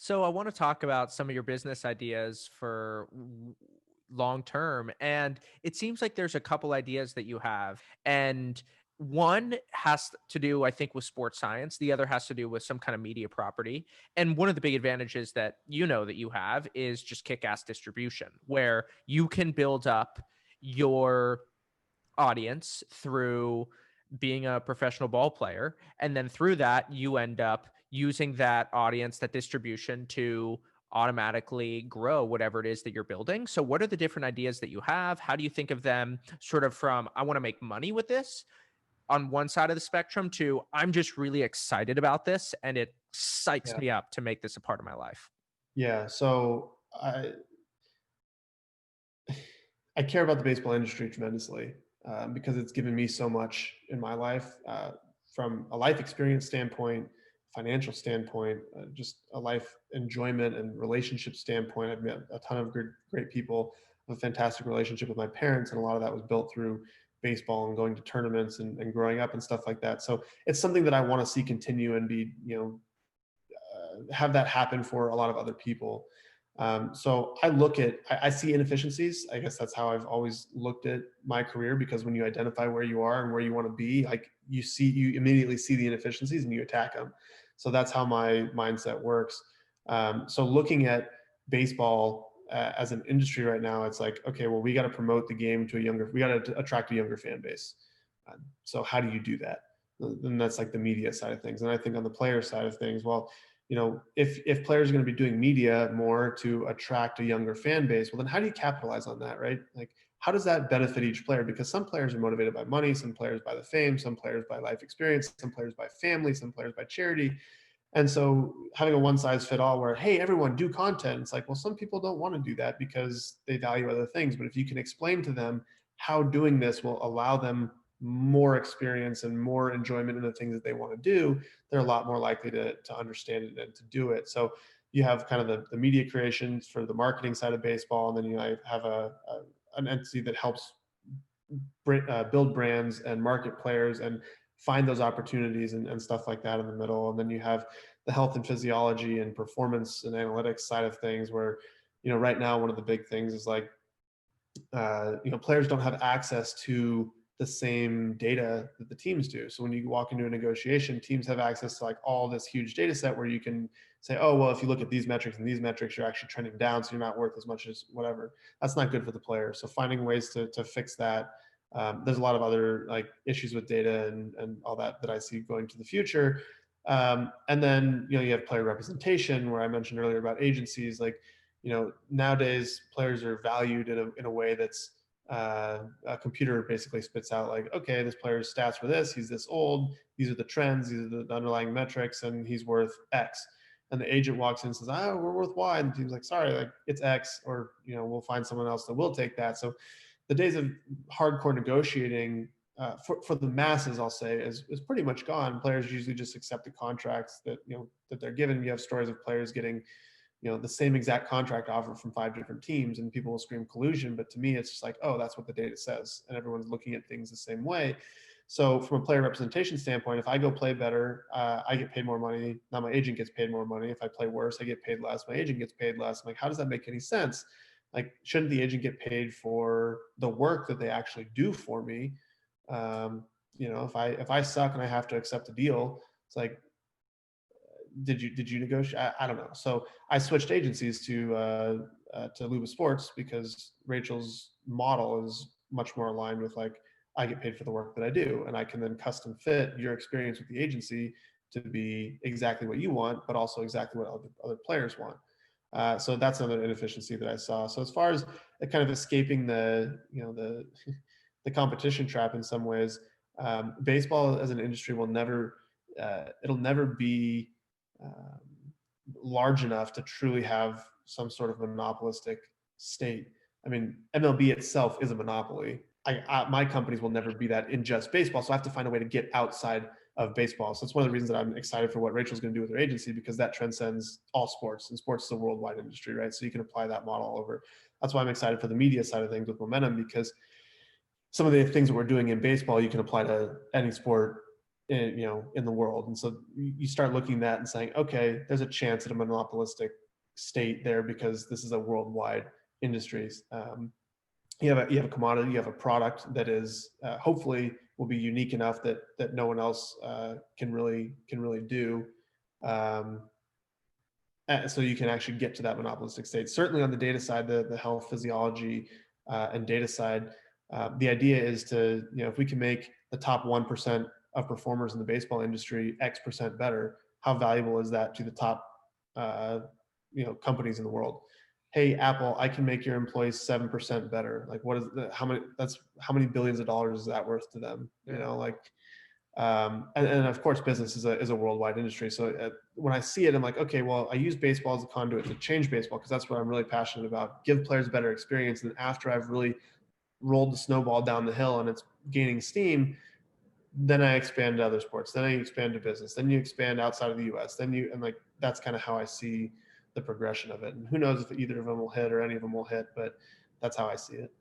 So I want to talk about some of your business ideas for long term. And it seems like there's a couple ideas that you have. And one has to do, I think, with sports science. The other has to do with some kind of media property. And one of the big advantages that that you have is just kick ass distribution, where you can build up your audience through being a professional ball player. And then through that, you end up using that audience, that distribution to automatically grow whatever it is that you're building. So, what are the different ideas that you have? How do you think of them sort of from, I want to make money with this on one side of the spectrum to, I'm just really excited about this and it psychs Yeah. me up to make this a part of my life? Yeah. So I care about the baseball industry tremendously because it's given me so much in my life from a life experience standpoint, financial standpoint, just a life enjoyment and relationship standpoint. I've met a ton of great people, a fantastic relationship with my parents, and a lot of that was built through baseball and going to tournaments and growing up and stuff like that. So it's something that I want to see continue and be, have that happen for a lot of other people. So I see inefficiencies. I guess that's how I've always looked at my career, because when you identify where you are and where you want to be, like you immediately see the inefficiencies and you attack them. So that's how my mindset works. So looking at baseball as an industry right now, it's like, okay, well, we got to promote the game to we got to attract a younger fan base. So how do you do that? And that's like the media side of things. And I think on the player side of things, well, if players are going to be doing media more to attract a younger fan base, well, then how do you capitalize on that, right? Like, how does that benefit each player? Because some players are motivated by money, some players by the fame, some players by life experience, some players by family, some players by charity. And so having a one size fit all where, hey, everyone do content, it's like, well, some people don't want to do that because they value other things. But if you can explain to them how doing this will allow them more experience and more enjoyment in the things that they want to do, they're a lot more likely to understand it and to do it. So you have kind of the media creations for the marketing side of baseball, and then you have an entity that helps build brands and market players and find those opportunities and stuff like that in the middle. And then you have the health and physiology and performance and analytics side of things, where right now one of the big things is like players don't have access to the same data that the teams do. So when you walk into a negotiation, teams have access to like all this huge data set where you can say, oh, well, if you look at these metrics and these metrics, you're actually trending down, so you're not worth as much as whatever. That's not good for the player. So finding ways to fix that. There's a lot of other like issues with data and all that I see going to the future. And then you have player representation, where I mentioned earlier about agencies. Like, nowadays players are valued in a way that's a computer basically spits out like, okay, this player's stats for this, he's this old, these are the trends, these are the underlying metrics, and he's worth X. And the agent walks in and says, oh, we're worth Y. And the team's like, sorry, like it's X, or, we'll find someone else that will take that. So the days of hardcore negotiating for the masses, I'll say, is pretty much gone. Players usually just accept the contracts that they're given. You have stories of players getting the same exact contract offer from 5 different teams, and people will scream collusion. But to me, it's just like, oh, that's what the data says, and everyone's looking at things the same way. So from a player representation standpoint, if I go play better, I get paid more money. Now my agent gets paid more money. If I play worse, I get paid less. My agent gets paid less. I'm like, how does that make any sense? Like, shouldn't the agent get paid for the work that they actually do for me? If I suck and I have to accept a deal, it's like, did you negotiate? I don't know. So I switched agencies to Luba Sports, because Rachel's model is much more aligned with like, I get paid for the work that I do, and I can then custom fit your experience with the agency to be exactly what you want, but also exactly what other players want. So that's another inefficiency that I saw. So as far as kind of escaping the the competition trap in some ways, baseball as an industry will never it'll never be um, large enough to truly have some sort of monopolistic state. I mean, MLB itself is a monopoly. My companies will never be that in just baseball, so I have to find a way to get outside of baseball. So it's one of the reasons that I'm excited for what Rachel's going to do with her agency, because that transcends all sports, and sports is a worldwide industry, right? So you can apply that model all over. That's why I'm excited for the media side of things with Momentum, because some of the things that we're doing in baseball, you can apply to any sport in the world. And so you start looking at that and saying, okay, there's a chance at a monopolistic state there because this is a worldwide industry. You have a commodity, you have a product that is hopefully will be unique enough that no one else can really do. Um, so you can actually get to that monopolistic state. Certainly on the data side, the health physiology and data side, the idea is to, if we can make the top 1% of performers in the baseball industry X% better, how valuable is that to the top uh, companies in the world? Hey, Apple, I can make your employees 7% better. Like, what is how many? That's how many billions of dollars is that worth to them? Yeah. Like, and of course business is a worldwide industry. So when I see it, I'm like, okay, well, I use baseball as a conduit to change baseball because that's what I'm really passionate about. Give players a better experience. And after I've really rolled the snowball down the hill and it's gaining steam, then I expand to other sports. Then I expand to business. Then you expand outside of the US. And like, that's kind of how I see the progression of it. And who knows if either of them will hit or any of them will hit, but that's how I see it.